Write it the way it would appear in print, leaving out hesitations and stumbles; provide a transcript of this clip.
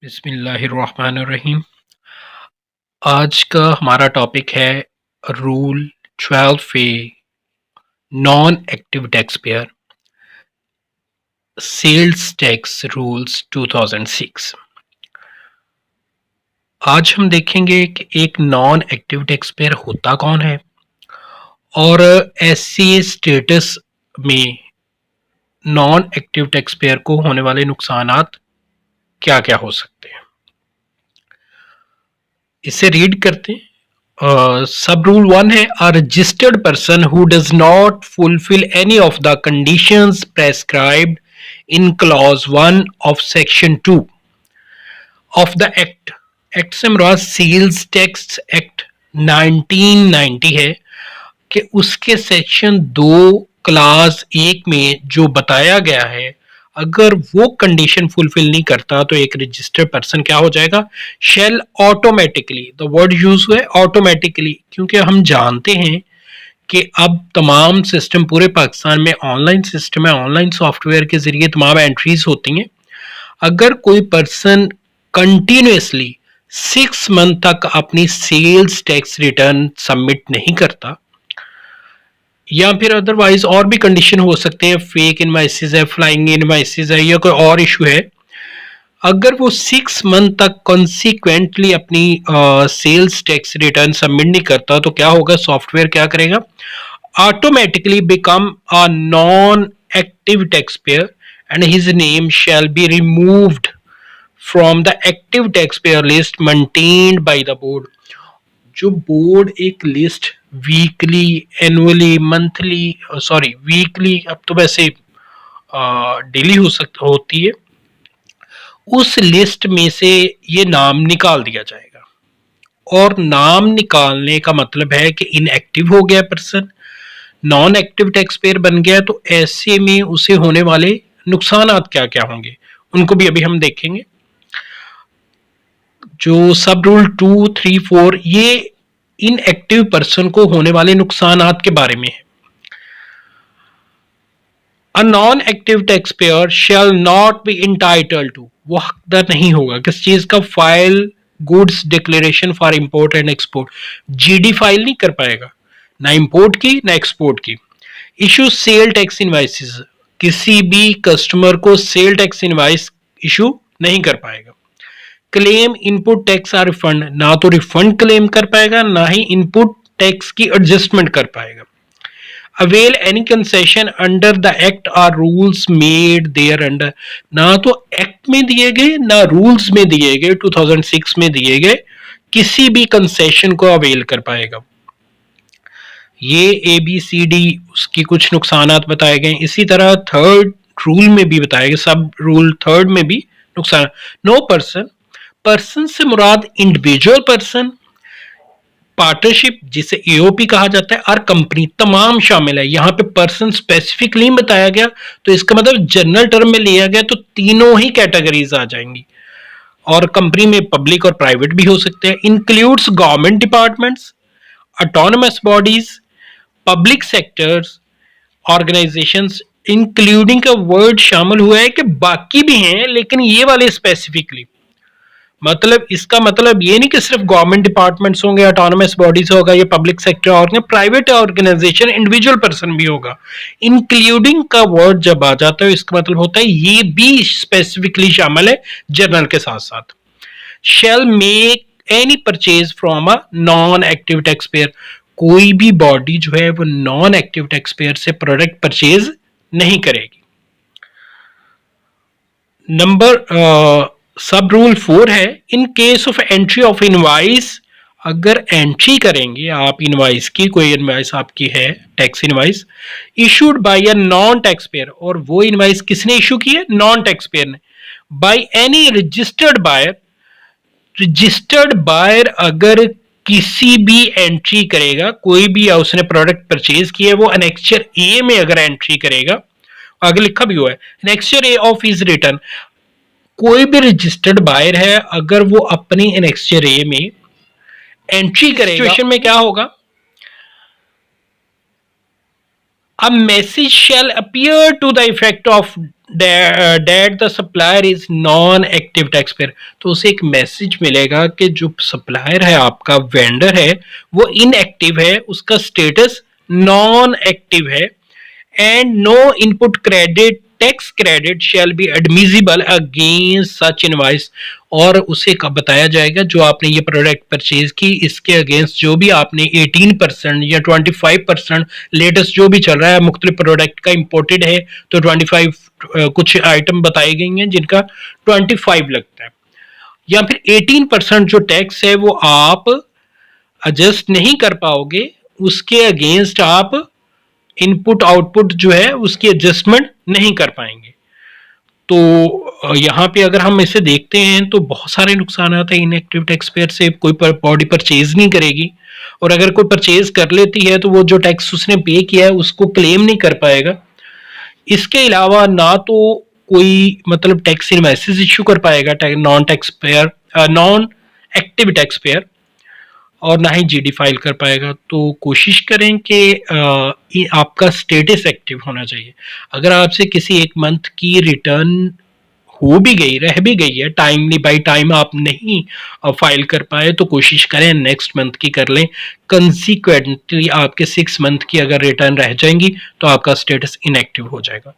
बिस्मिल्लाहिर्रहमानिर्रहीम। आज का हमारा टॉपिक है rule 12 A non active tax payer sales tax rules 2006। आज हम देखेंगे कि एक नॉन एक्टिव टैक्स पेयर होता कौन है और ऐसे स्टेटस में नॉन एक्टिव टैक्स पेयर को होने वाले नुकसानात क्या क्या हो सकते हैं। इसे रीड करते हैं। सब रूल 1 है a registered person who does not fulfill any of the conditions prescribed in clause 1 of section 2 of the act से मुराद सेल्स टैक्स एक्ट 1990 है कि उसके सेक्शन 2 क्लास 1 में जो बताया गया है अगर वो कंडीशन फुलफिल नहीं करता तो एक रजिस्टर्ड पर्सन क्या हो जाएगा, shall automatically, the word use हुआ है ऑटोमेटिकली, क्योंकि हम जानते हैं कि अब तमाम सिस्टम पूरे पाकिस्तान में ऑनलाइन सिस्टम है, ऑनलाइन सॉफ्टवेयर के जरिए तमाम एंट्रीज होती हैं। अगर कोई पर्सन कंटिन्यूसली 6 मंथ तक अपनी सेल्स टैक्स रिटर्न सबमिट नहीं करता या फिर अदरवाइज और भी कंडीशन हो सकते हैं, फेक इनवाइसेस है, फ्लाइंग इनवाइसेस है या कोई और इशू है, अगर वो 6 मंथ तक कॉन्सिक्वेंटली अपनी सेल्स टैक्स रिटर्न सबमिट नहीं करता तो क्या होगा, सॉफ्टवेयर क्या करेगा, automatically become a non active tax pair and his name shall be removed from the active tax pair list maintained by the board. जो बोर्ड एक list weekly, annually, monthly, weekly, अब तो वैसे डेली होती है, उस लिस्ट में से ये नाम निकाल दिया जाएगा। और नाम निकालने का मतलब है कि इनएक्टिव हो गया person, non active tax pair बन गया, तो ऐसे में उसे होने वाले नुकसान क्या क्या होंगे उनको भी अभी हम देखेंगे। जो सब रूल 2, 3, 4 ये इनएक्टिव पर्सन को होने वाले नुकसान के बारे में है। A non active tax payer shall not be entitled to, वो हकदार नहीं होगा किस चीज का, file goods declaration for import and export, GD file नहीं कर पाएगा, ना इंपोर्ट की ना एक्सपोर्ट की। इशू सेल टैक्स इनवाइसेस, किसी भी कस्टमर को सेल टैक्स इनवाइस इशू नहीं कर पाएगा। क्लेम इनपुट टैक्स और रिफंड, ना तो रिफंड क्लेम कर पाएगा ना ही इनपुट टैक्स की एडजस्टमेंट कर पाएगा। Avail any concession under the act or rules made thereunder, ना तो एक्ट में दिए गए ना रूल्स में दिए गए, 2006 में दिए गए किसी भी कंसेशन को अवेल कर पाएगा। ये ABCD उसकी कुछ नुकसान बताए गए। इसी तरह थर्ड रूल में भी बताया गया, सब रूल थर्ड में भी नुकसान। नो पर्सन, पर्सन से मुराद इंडिविजुअल पर्सन, पार्टनरशिप जिसे AOP कहा जाता है, और कंपनी तमाम शामिल है। यहाँ पे पर्सन स्पेसिफिकली बताया गया तो इसका मतलब जनरल टर्म में लिया गया तो तीनों ही कैटेगरीज आ जाएंगी, और कंपनी में पब्लिक और प्राइवेट भी हो सकते हैं। Includes government departments, autonomous bodies, public sectors, organisations, including का वर्ड शामिल हुआ है कि बाकी भी हैं लेकिन ये वाले स्पेसिफिकली, मतलब इसका मतलब ये नहीं कि सिर्फ गवर्नमेंट डिपार्टमेंट्स होंगे, ऑटोनमस बॉडीज होगा, ये पब्लिक सेक्टर और प्राइवेट ऑर्गेनाइजेशन, इंडिविजुअल पर्सन भी होगा। इंक्लूडिंग का वर्ड जब आ जाता है इसका मतलब होता है ये भी स्पेसिफिकली शामिल है जनरल के साथ साथ। शैल make any purchase from a non active tax pair, कोई भी बॉडी जो है वो नॉन एक्टिव टैक्स पेयर से प्रोडक्ट परचेज नहीं करेगी। नंबर सब रूल 4 है, in case of entry of invoice, अगर एंट्री करेंगे आप इनवाइस की, कोई इनवाइस आपकी है tax invoice issued by a non tax payer, और वो इनवाइस किसने इशू की है, नॉन टैक्स पेयर ने, by any registered buyer, registered buyer अगर किसी भी एंट्री करेगा, कोई भी उसने प्रोडक्ट परचेज किया है वो एनेक्चर ए में अगर एंट्री करेगा, आगे लिखा भी हुआ है annexure A of his return, कोई भी रजिस्टर्ड बायर है अगर वो अपनी एनेक्चर ए में एंट्री करेगा, सिचुएशन में क्या होगा, a message shall appear to the effect of date the supplier is non active tax payer, तो उसे एक मैसेज मिलेगा कि जो सप्लायर है आपका वेंडर है वो इनएक्टिव है, उसका स्टेटस नॉन एक्टिव है, and no input credit tax credit shall be admissible against such invoice, और उसे कब बताया जाएगा जो आपने ये प्रोडक्ट परचेज की इसके अगेंस्ट जो भी आपने 18% या 25%, लेटेस्ट जो भी चल रहा है मुख्तलिफ प्रोडक्ट का इंपोर्टेड है तो 25 कुछ आइटम बताई गई हैं जिनका 25 लगता है, या फिर 18% जो टैक्स है वो आप एडजस्ट नहीं कर पाओगे, उसके अगेंस्ट आप इनपुट आउटपुट जो है उसकी एडजस्टमेंट नहीं कर पाएंगे। तो यहाँ पे अगर हम इसे देखते हैं तो बहुत सारे नुकसान आते हैं इनएक्टिव टैक्स पेयर से। कोई बॉडी परचेज नहीं करेगी, और अगर कोई परचेज कर लेती है तो वो जो टैक्स उसने पे किया है उसको क्लेम नहीं कर पाएगा। इसके अलावा ना तो कोई मतलब टैक्स इनवॉइसेस इश्यू कर पाएगा non tax payer, non active tax pair, और ना ही जीडी फाइल कर पाएगा। तो कोशिश करें कि आपका स्टेटस एक्टिव होना चाहिए। अगर आपसे किसी एक मंथ की रिटर्न हो भी गई, रह भी गई है, टाइमली बाई टाइम आप नहीं फाइल कर पाए, तो कोशिश करें नेक्स्ट मंथ की कर लें। कंसिक्वेंटली आपके 6 मंथ की अगर रिटर्न रह जाएंगी तो आपका स्टेटस इनएक्टिव हो जाएगा।